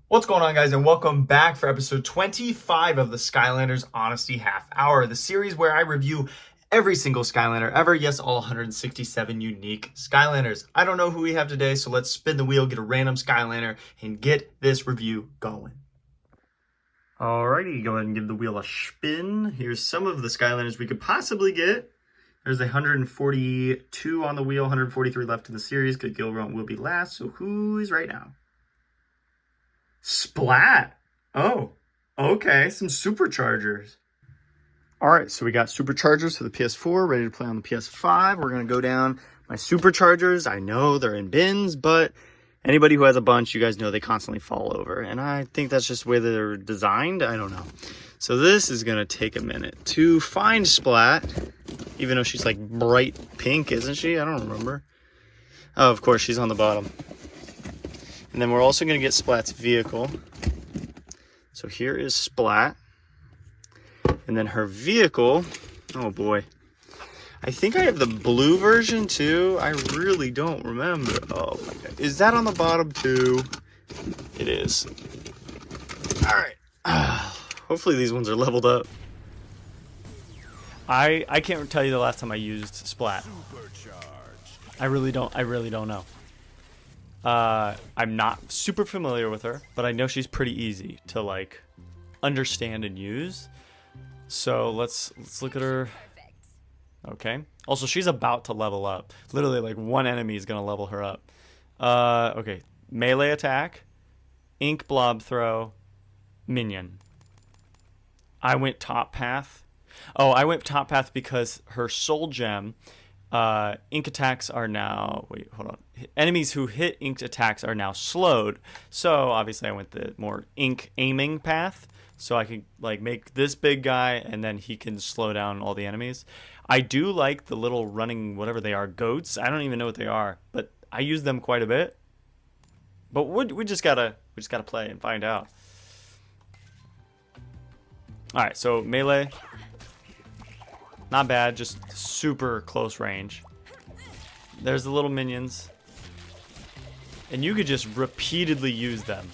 What's going on, guys, and welcome back for episode 25 of the Skylanders Honesty Half Hour, the series where I review every single Skylander ever. Yes, all 167 unique Skylanders. I don't know who we have today, so let's spin the wheel, get a random Skylander, and get this review going. Alrighty, go ahead and give the wheel a spin. Here's some of the Skylanders we could possibly get. There's 142 on the wheel, 143 left in the series, because Gilrunt will be last, so who is right now? Splat. Oh, okay. Some Superchargers. All right, so we got Superchargers for the PS4, ready to play on the PS5. We're going to go down my Superchargers. I know they're in bins, but anybody who has a bunch, you guys know they constantly fall over. And I think that's just the way they're designed. I don't know. So this is going to take a minute to find Splat, even though she's like bright pink, isn't she? I don't remember. Oh, of course, she's on the bottom. And then we're also going to get Splat's vehicle. So here is Splat. And then her vehicle, oh boy. I think I have the blue version too. I really don't remember. Oh my God. Is that on the bottom too? It is. All right. Hopefully these ones are leveled up. I can't tell you the last time I used Splat. I really don't know. I'm not super familiar with her, but I know she's pretty easy to like understand and use. So let's look at her. Okay. Also, she's about to level up. Literally, like one enemy is gonna level her up. Okay. Melee attack, ink blob throw, minion. I went top path. Oh, I went top path because her soul gem. Ink attacks are now, wait, hold on. Enemies who hit inked attacks are now slowed. So obviously I went the more ink aiming path. So I can like make this big guy and then he can slow down all the enemies. I do like the little running, whatever they are, goats. I don't even know what they are, but I use them quite a bit. But we just gotta play and find out. All right, so melee. Not bad, just super close range. There's the little minions. And you could just repeatedly use them.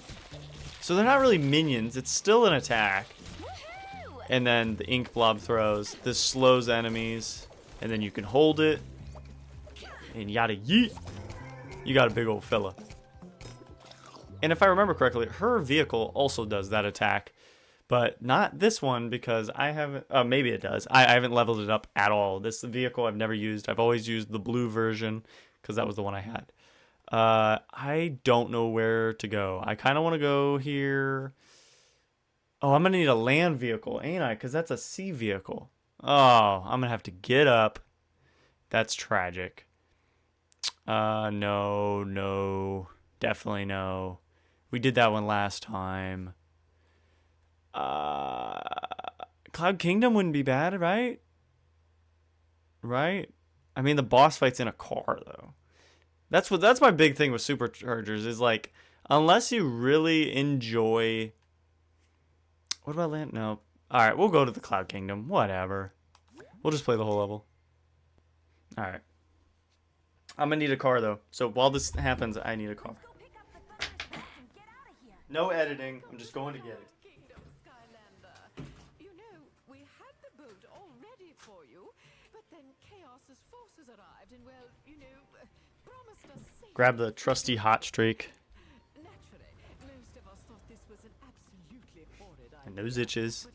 So they're not really minions, it's still an attack. And then the ink blob throws. This slows enemies. And then you can hold it. And yada yeet. You got a big old fella. And if I remember correctly, her vehicle also does that attack. But not this one because I haven't, maybe it does. I haven't leveled it up at all. This vehicle I've never used. I've always used the blue version because that was the one I had. I don't know where to go. I kind of want to go here. Oh, I'm going to need a land vehicle, ain't I? Because that's a sea vehicle. Oh, I'm going to have to get up. That's tragic. No. Definitely no. We did that one last time. Cloud Kingdom wouldn't be bad, right? Right? I mean, the boss fight's in a car, though. That's my big thing with Superchargers is like, unless you really enjoy. What about land? No. All right, we'll go to the Cloud Kingdom. Whatever. We'll just play the whole level. All right. I'm gonna need a car though. So while this happens, I need a car. No editing. I'm just going to get it. Grab the trusty hot streak. And those itches.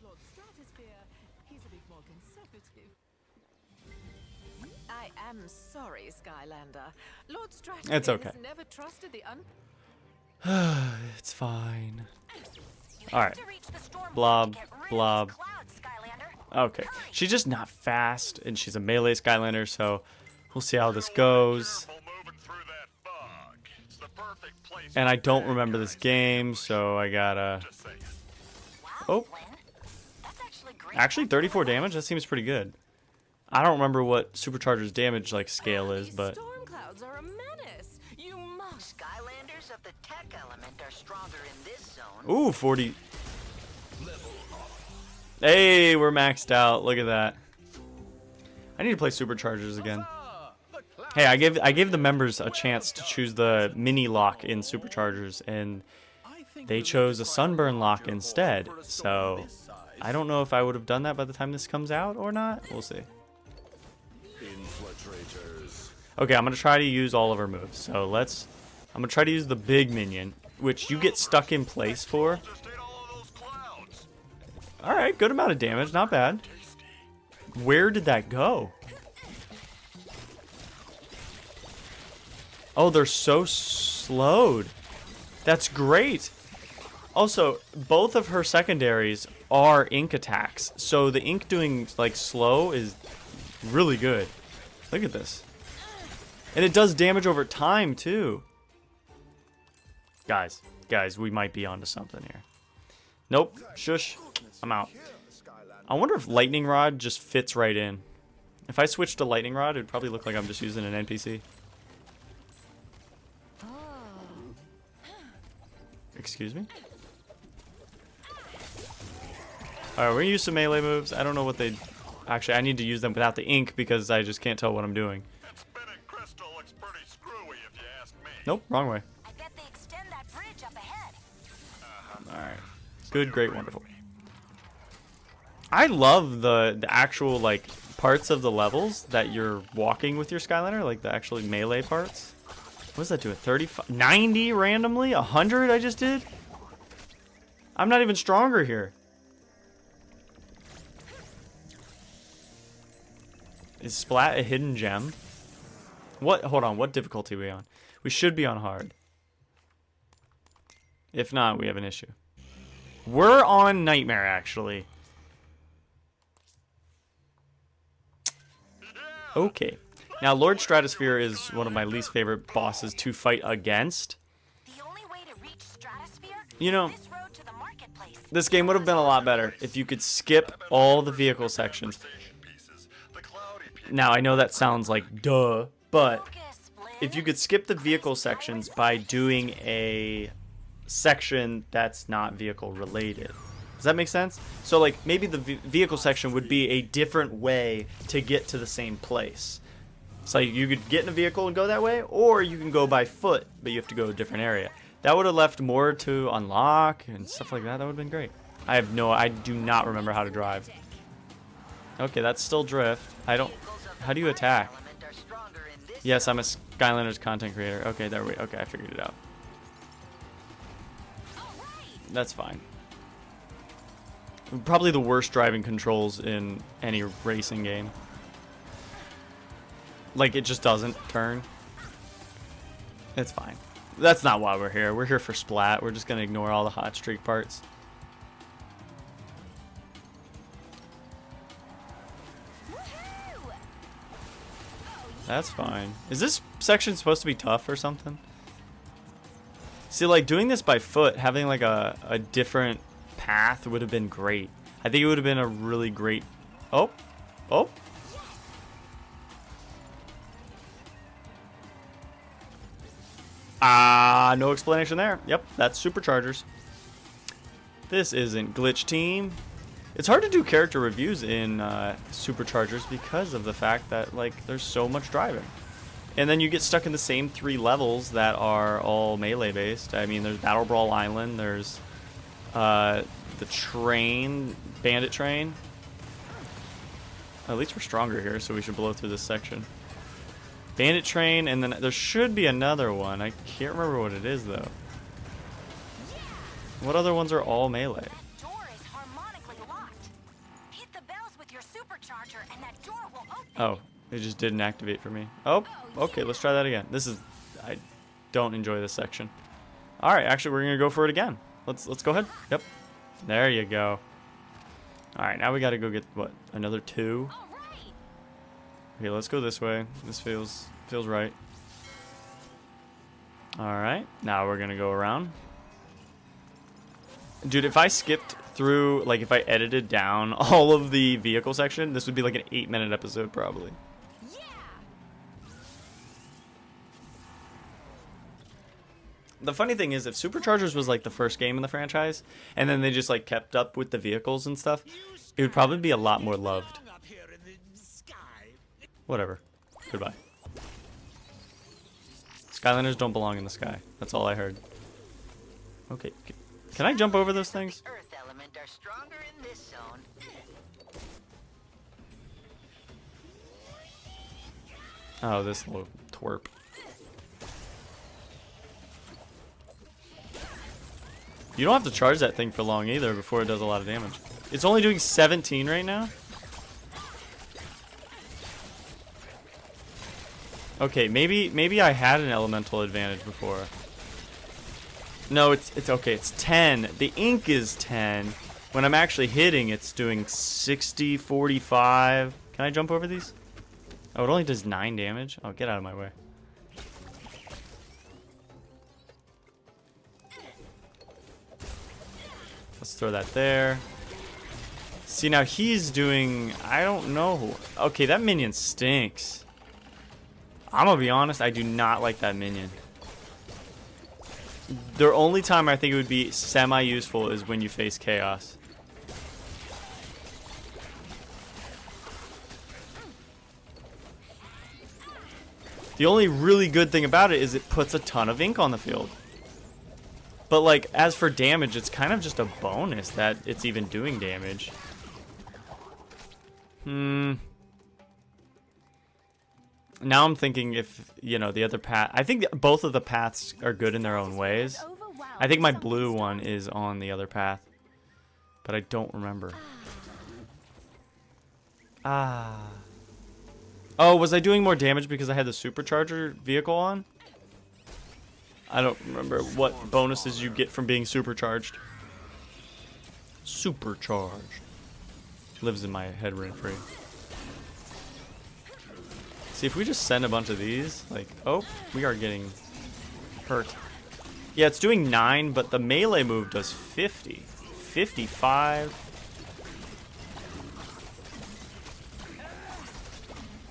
I am sorry, Skylander. Lord Stratton It's okay. has never trusted the It's fine. Alright. Blob. Okay. She's just not fast, and she's a melee Skylander, so we'll see how this goes. And I don't remember this game, so I gotta... Oh. Actually, 34 damage? That seems pretty good. I don't remember what Supercharger's damage like scale is, but... storm clouds are a menace. You must. Skylanders of the tech element are stronger in this zone. Ooh, 40. Hey, we're maxed out. Look at that. I need to play Superchargers again. Hey, I gave the members a chance to choose the mini lock in Superchargers, and they chose a sunburn lock instead. So I don't know if I would have done that by the time this comes out or not. We'll see. Okay, I'm going to try to use all of her moves. So I'm going to try to use the big minion, which you get stuck in place for. Alright, good amount of damage. Not bad. Where did that go? Oh, they're so slowed. That's great. Also, both of her secondaries are ink attacks. So the ink doing like slow is really good. Look at this. And it does damage over time too. Guys, we might be onto something here. Nope. Shush. I'm out. I wonder if Lightning Rod just fits right in. If I switch to Lightning Rod, it would probably look like I'm just using an NPC. Excuse me? Alright, we're gonna use some melee moves. I don't know what they... Actually, I need to use them without the ink because I just can't tell what I'm doing. Nope, wrong way. I bet they extend that bridge up ahead. Alright. Good, great, wonderful. I love the actual, like, parts of the levels that you're walking with your Skylander, like the actually melee parts. What does that do? 35, 90 randomly? 100 I just did? I'm not even stronger here. Is Splat a hidden gem? What? Hold on, what difficulty are we on? We should be on hard. If not, we have an issue. We're on Nightmare, actually. Okay. Now, Lord Stratosphere is one of my least favorite bosses to fight against. The only way to reach Stratosphere You know, is this road to the marketplace. this game would have been a lot better if you could skip all the vehicle sections. Now, I know that sounds like duh, but if you could skip the vehicle sections by doing a section that's not vehicle related. Does that make sense? So, like, maybe the vehicle section would be a different way to get to the same place. So you could get in a vehicle and go that way, or you can go by foot, but you have to go to a different area. That would have left more to unlock and stuff like that. That would have been great. I do not remember how to drive. Okay, that's still drift. How do you attack? Yes, I'm a Skylanders content creator. Okay, okay, I figured it out. That's fine. Probably the worst driving controls in any racing game. Like, it just doesn't turn. It's fine. That's not why we're here. We're here for Splat. We're just going to ignore all the hot streak parts. That's fine. Is this section supposed to be tough or something? See, like, doing this by foot, having, like, a different path would have been great. I think it would have been a really great... Oh. Oh. No explanation there. Yep, that's Superchargers. This isn't Glitch Team. It's hard to do character reviews in Superchargers because of the fact that, like, there's so much driving. And then you get stuck in the same 3 levels that are all melee based. I mean, there's Battle Brawl Island, there's the train, bandit train. At least we're stronger here, so we should blow through this section. Bandit train, and then there should be another one. I can't remember what it is, though. What other ones are all melee? That door is harmonically locked. Hit the bells with your supercharger and that door will open. Oh, it just didn't activate for me. Oh, okay, let's try that again. I don't enjoy this section. All right, actually, we're gonna go for it again. Let's go ahead. Yep, there you go. All right, now we got to go get what, another 2. Okay, let's go this way. This feels right. All right, now we're gonna go around. Dude, if I skipped through, like, if I edited down all of the vehicle section, this would be like an 8-minute episode probably. Yeah. The funny thing is, if Superchargers was like the first game in the franchise, and then they just like kept up with the vehicles and stuff, it would probably be a lot more loved. Whatever. Goodbye. Skylanders don't belong in the sky. That's all I heard. Okay. Can I jump over those things? Earth element are stronger in this zone. Oh, this little twerp. You don't have to charge that thing for long either before it does a lot of damage. It's only doing 17 right now? Okay, maybe I had an elemental advantage before. No, it's okay. It's 10. The ink is 10. When I'm actually hitting, it's doing 60, 45. Can I jump over these? Oh, it only does 9 damage. Oh, get out of my way. Let's throw that there. See, now he's doing... I don't know. Okay, that minion stinks. I'm gonna be honest, I do not like that minion. The only time I think it would be semi-useful is when you face chaos. The only really good thing about it is it puts a ton of ink on the field. But like, as for damage, it's kind of just a bonus that it's even doing damage. Now I'm thinking if, you know, the other path... I think both of the paths are good in their own ways. I think my blue one is on the other path. But I don't remember. Oh, was I doing more damage because I had the Supercharger vehicle on? I don't remember what bonuses you get from being supercharged. Supercharged. Lives in my head rent-free. See, if we just send a bunch of these, like, oh, we are getting hurt. Yeah, it's doing 9, but the melee move does 50. 55.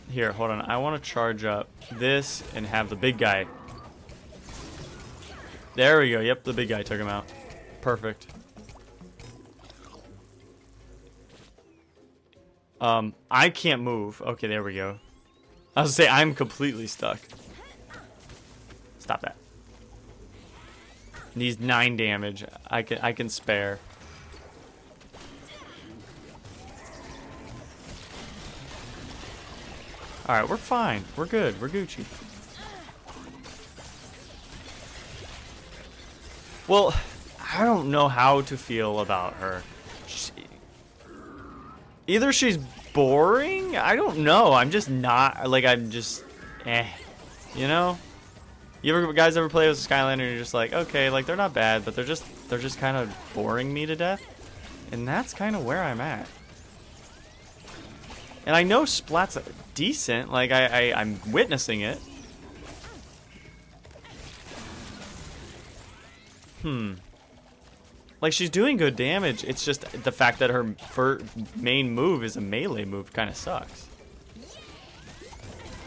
Here, hold on. I want to charge up this and have the big guy. There we go. Yep, the big guy took him out. Perfect. I can't move. Okay, there we go. I was gonna say, I'm completely stuck. Stop that. Needs 9 damage. I can spare. Alright, we're fine. We're good. We're Gucci. Well, I don't know how to feel about her. Either she's boring, I don't know. I'm just not, like, I'm just, you know? You guys ever play with Skylander and you're just like, okay, like, they're not bad, but they're just kind of boring me to death? And that's kind of where I'm at. And I know Splat's decent, like, I'm witnessing it. Like, she's doing good damage. It's just the fact that her main move is a melee move kind of sucks.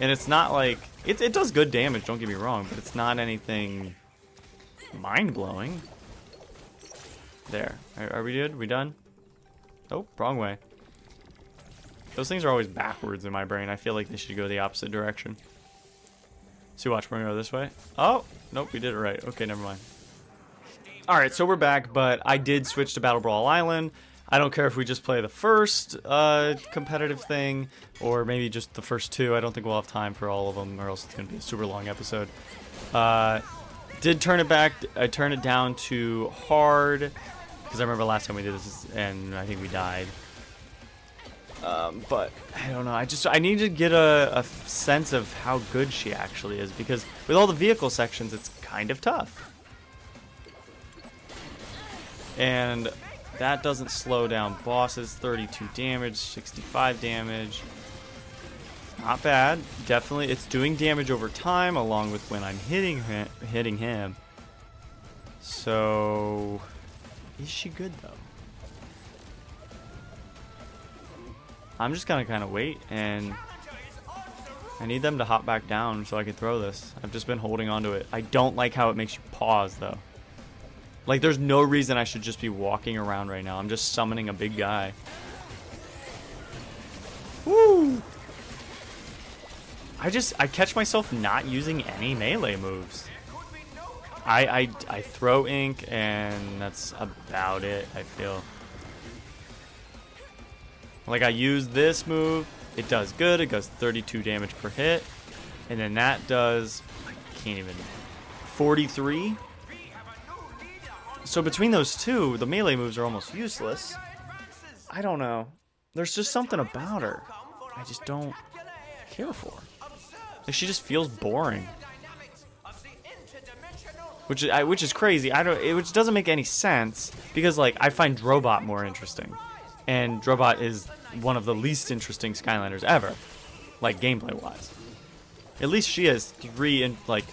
And it's not like... It does good damage, don't get me wrong, but it's not anything mind-blowing. There. Are we good? We done? Oh, wrong way. Those things are always backwards in my brain. I feel like they should go the opposite direction. So watch, we're gonna go this way. Oh, nope, we did it right. Okay, never mind. Alright, so we're back, but I did switch to Battle Brawl Island. I don't care if we just play the first competitive thing, or maybe just the first 2. I don't think we'll have time for all of them, or else it's going to be a super long episode. Did turn it back. I turned it down to hard, because I remember last time we did this, and I think we died. But, I don't know. I need to get a sense of how good she actually is, because with all the vehicle sections, it's kind of tough. And that doesn't slow down bosses. 32 damage, 65 damage. Not bad. Definitely, it's doing damage over time, along with when I'm hitting him. So, is she good though? I'm just gonna kind of wait, and I need them to hop back down so I can throw this. I've just been holding on to it. I don't like how it makes you pause though. Like, there's no reason I should just be walking around right now. I'm just summoning a big guy. Woo! I catch myself not using any melee moves. I throw ink, and that's about it, I feel. Like, I use this move, it does good, it does 32 damage per hit, and then that does, I can't even, 43? So between those two, the melee moves are almost useless. I don't know. There's just something about her I just don't care for. Like, she just feels boring. Which is crazy. Which doesn't make any sense, because like I find Drobot more interesting, and Drobot is one of the least interesting Skylanders ever, like gameplay wise. At least she has 3 like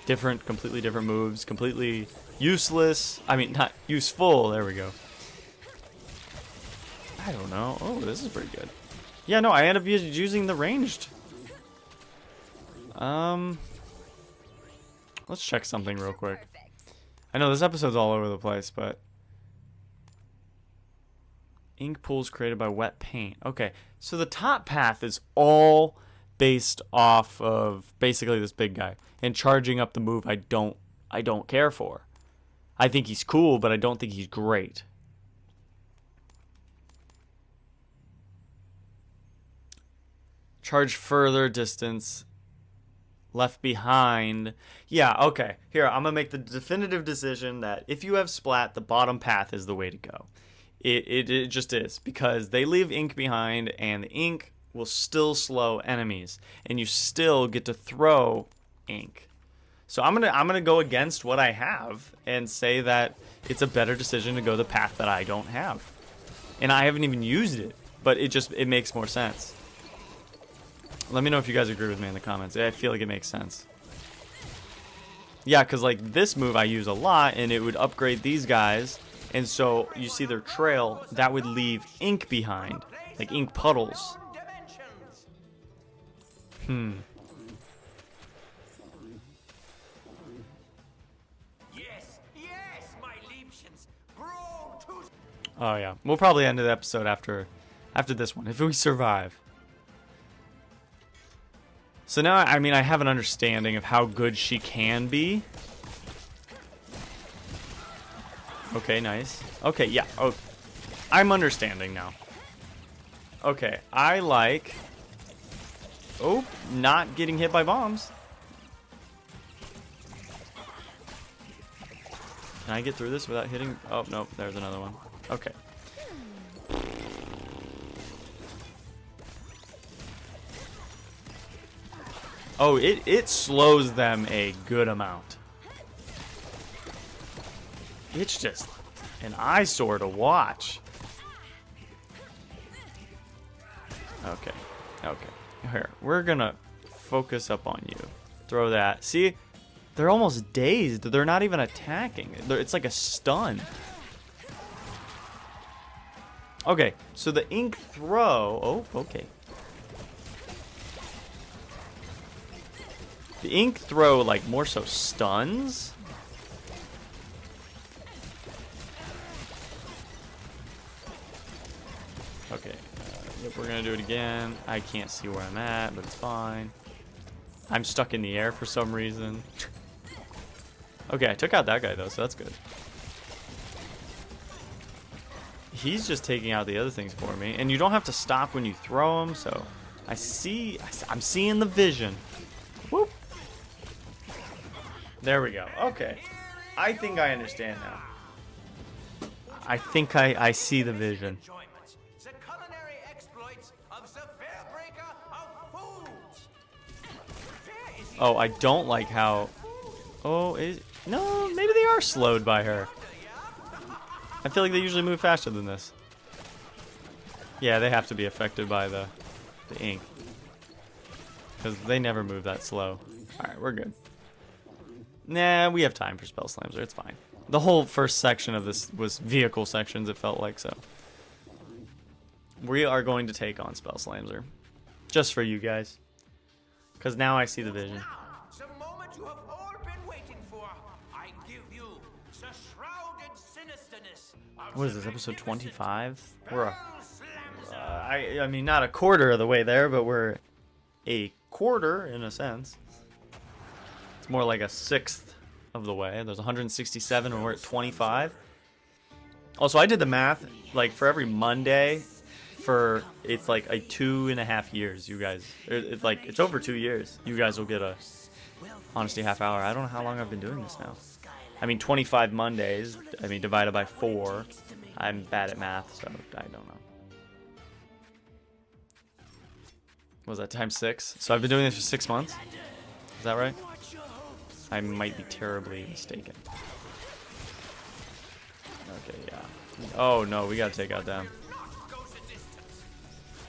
completely different moves, completely useless. I mean, not useful. There we go. I don't know. Oh, this is pretty good. Yeah, no, I end up using the ranged. Let's check something real quick. I know this episode's all over the place, but ink pools created by wet paint. Okay, so the top path is all based off of basically this big guy and charging up the move I don't care for. I think he's cool, but I don't think he's great. Charge further distance. Left behind. Yeah, okay. Here, I'm going to make the definitive decision that if you have Splat, the bottom path is the way to go. It just is. Because they leave ink behind, and the ink will still slow enemies. And you still get to throw ink. So I'm gonna go against what I have and say that it's a better decision to go the path that I don't have. And I haven't even used it, but it makes more sense. Let me know if you guys agree with me in the comments. I feel like it makes sense. Yeah, because like this move I use a lot, and it would upgrade these guys. And so you see their trail, that would leave ink behind. Like ink puddles. Oh yeah. We'll probably end the episode after this one, if we survive. So now, I mean, I have an understanding of how good she can be. Okay, nice. Okay, yeah. Oh, I'm understanding now. Okay, I like... Oh, not getting hit by bombs. Can I get through this without hitting... Oh, no, there's another one. Okay. Oh, it slows them a good amount. It's just an eyesore to watch. Okay. Okay. Here, we're gonna focus up on you. Throw that. See? They're almost dazed. They're not even attacking. It's like a stun. Okay, so the ink throw... Oh, okay. The ink throw, like, more so stuns? Okay, yep, we're gonna do it again. I can't see where I'm at, but it's fine. I'm stuck in the air for some reason. Okay, I took out that guy, though, so that's good. He's just taking out the other things for me. And you don't have to stop when you throw them, so... I'm seeing the vision. Whoop! There we go. Okay. I think I understand now. I think I see the vision. Oh, I don't like how... Oh, no, maybe they are slowed by her. I feel like they usually move faster than this. Yeah, they have to be affected by the ink. Because they never move that slow. Alright, we're good. Nah, we have time for Spell Slamser. It's fine. The whole first section of this was vehicle sections, it felt like, so. We are going to take on Spell Slamser. Just for you guys. Because now I see the vision. The moment you have all been waiting for. I give you the shrouded sinisterness. What is this, episode 25? We're I mean, not a quarter of the way there, but we're a quarter in a sense. It's more like a sixth of the way. There's 167 and we're at 25. Also, I did the math, like for every Monday for, it's like a 2.5 years, you guys, it's like, it's over 2 years. You guys will get a Honesty Half Hour. I don't know how long I've been doing this now. I mean, 25 Mondays, I mean, divided by 4. I'm bad at math, so I don't know. What was that, times 6? So I've been doing this for 6 months? Is that right? I might be terribly mistaken. Okay, yeah. Oh no, we gotta take out them.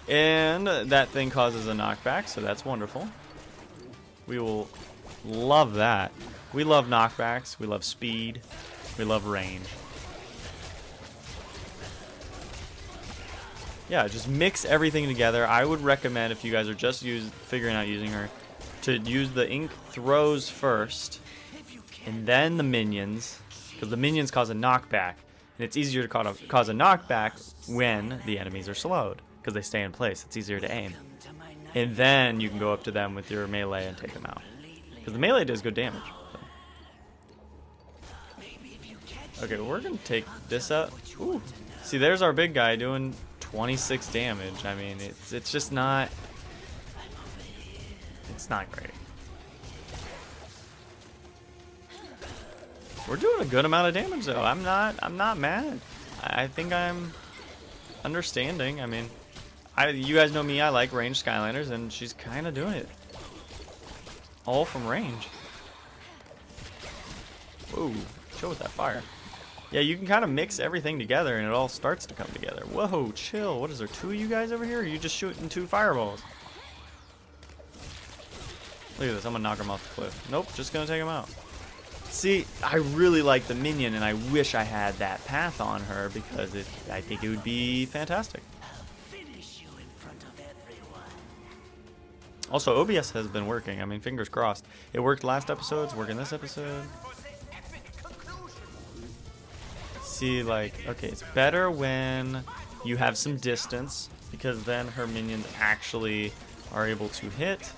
And that thing causes a knockback, so that's wonderful. We will love that. We love knockbacks, we love speed, we love range. Yeah, just mix everything together. I would recommend, if you guys are just figuring out using her, to use the ink throws first, and then the minions, because the minions cause a knockback, and it's easier to cause a knockback when the enemies are slowed, because they stay in place. It's easier to aim. And then you can go up to them with your melee and take them out, because the melee does good damage. So. Okay, we're going to take this out. Ooh. See, there's our big guy doing 26 damage. I mean, it's just not... It's not great. We're doing a good amount of damage though. I'm not mad. I think I'm understanding. I mean, you guys know me, I like ranged Skylanders, and she's kind of doing it. All from range. Whoa, chill with that fire. Yeah, you can kind of mix everything together and it all starts to come together. Whoa, chill. What is there, 2 of you guys over here? Or are you just shooting 2 fireballs? Look at this, I'm gonna knock him off the cliff. Nope, just gonna take him out. See, I really like the minion, and I wish I had that path on her because I think it would be fantastic. Also, OBS has been working. I mean, fingers crossed. It worked last episode, it's working this episode. See, like, okay, it's better when you have some distance, because then her minions actually are able to hit.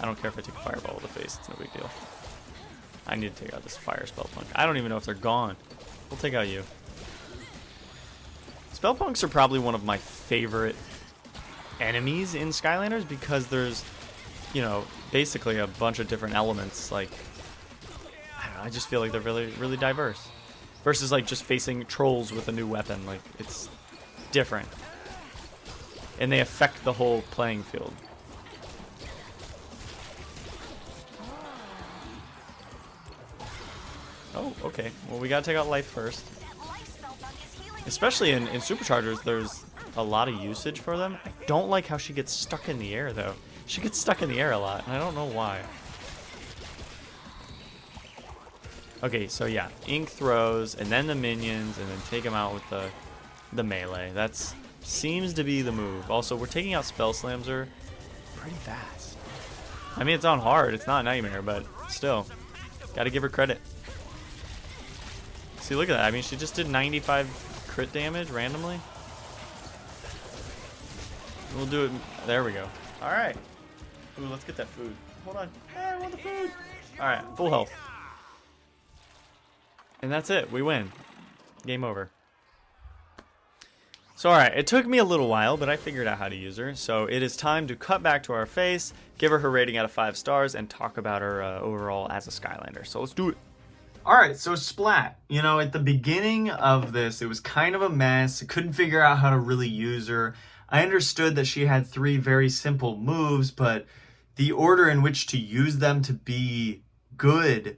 I don't care if I take a fireball to the face, it's no big deal. I need to take out this fire spell punk. I don't even know if they're gone. We'll take out you. Spell punks are probably one of my favorite enemies in Skylanders, because there's, you know, basically a bunch of different elements. Like, I don't know, I just feel like they're really diverse. Versus like just facing trolls with a new weapon. Like, it's different. And they affect the whole playing field. Oh, okay. Well, we gotta take out life first. Especially in Superchargers, there's a lot of usage for them. I don't like how she gets stuck in the air, though. She gets stuck in the air a lot, and I don't know why. Okay, so yeah, ink throws, and then the minions, and then take them out with the melee. That seems to be the move. Also, we're taking out Spell Slamser pretty fast. I mean, it's on hard. It's not Nightmare, but still. Gotta give her credit. See, look at that. I mean, she just did 95 crit damage randomly. We'll do it. There we go. All right. Ooh, let's get that food. Hold on. Hey, I want the food. All right, full health. And that's it. We win. Game over. So, all right. It took me a little while, but I figured out how to use her. So it is time to cut back to our face, give her rating out of 5 stars, and talk about her overall as a Skylander. So let's do it. Alright, so Splat, you know, at the beginning of this, it was kind of a mess. I couldn't figure out how to really use her. I understood that she had 3 very simple moves, but the order in which to use them to be good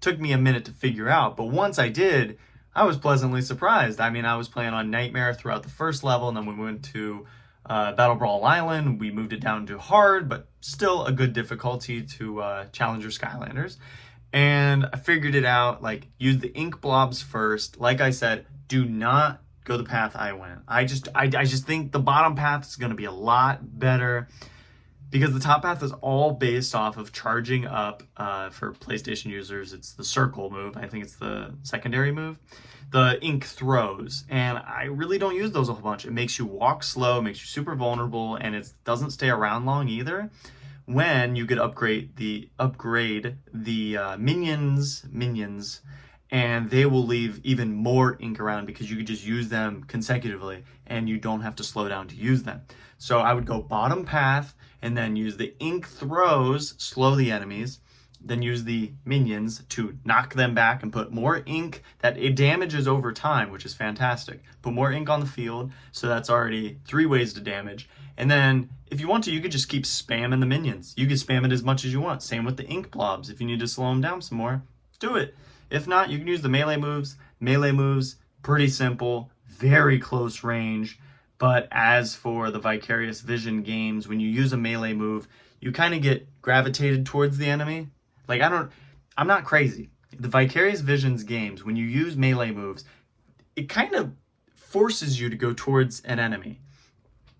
took me a minute to figure out. But once I did, I was pleasantly surprised. I mean, I was playing on Nightmare throughout the first level, and then we went to Battle Brawl Island. We moved it down to hard, but still a good difficulty to Challenger Skylanders. And I figured it out, like, use the ink blobs first. Like I said, do not go the path I went. I just think the bottom path is going to be a lot better, because the top path is all based off of charging up. For PlayStation users, it's the circle move. I think it's the secondary move. The ink throws. And I really don't use those a whole bunch. It makes you walk slow, makes you super vulnerable, and it doesn't stay around long either. when you could upgrade the minions, and they will leave even more ink around because you could just use them consecutively and you don't have to slow down to use them. So I would go bottom path and then use the ink throws, slow the enemies, then use the minions to knock them back and put more ink that it damages over time, which is fantastic. Put more ink on the field, so that's already 3 ways to damage. And then if you want to, you could just keep spamming the minions. You can spam it as much as you want. Same with the ink blobs. If you need to slow them down some more, do it. If not, you can use the melee moves. Melee moves, pretty simple, very close range. But as for the Vicarious Vision games, when you use a melee move, you kind of get gravitated towards the enemy. Like, I'm not crazy. The Vicarious Visions games, when you use melee moves, it kind of forces you to go towards an enemy.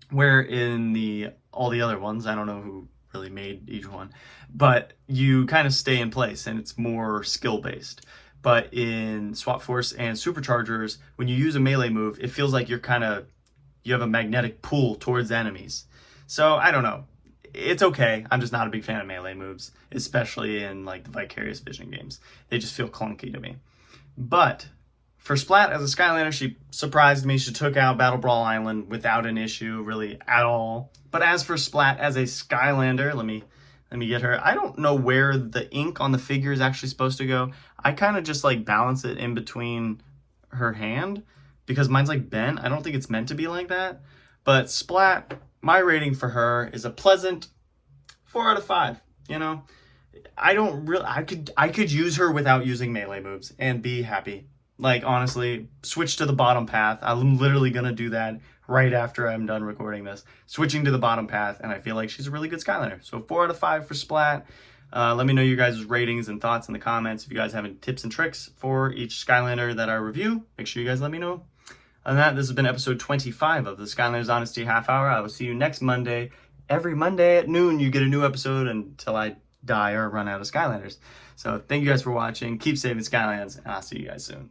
Where in all the other ones, I don't know who really made each one, but you kind of stay in place and it's more skill based. But in Swap Force and Superchargers, when you use a melee move, it feels like you have a magnetic pull towards enemies. So I don't know. It's okay. I'm just not a big fan of melee moves, especially in like the Vicarious Vision games. They just feel clunky to me. But for Splat as a Skylander, she surprised me. She took out Battle Brawl Island without an issue, really, at all. But as for Splat as a Skylander, let me get her. I don't know where the ink on the figure is actually supposed to go. I kind of just like balance it in between her hand because mine's like bent. I don't think it's meant to be like that. But Splat, my rating for her is a pleasant 4 out of 5. You know, I could use her without using melee moves and be happy. Like, honestly, switch to the bottom path. I'm literally going to do that right after I'm done recording this. Switching to the bottom path, and I feel like she's a really good Skylander. So 4 out of 5 for Splat. Let me know your guys' ratings and thoughts in the comments. If you guys have any tips and tricks for each Skylander that I review, make sure you guys let me know. Other than that, this has been episode 25 of the Skylanders Honesty Half Hour. I will see you next Monday. Every Monday at noon, you get a new episode until I die or run out of Skylanders. So thank you guys for watching. Keep saving Skylands, and I'll see you guys soon.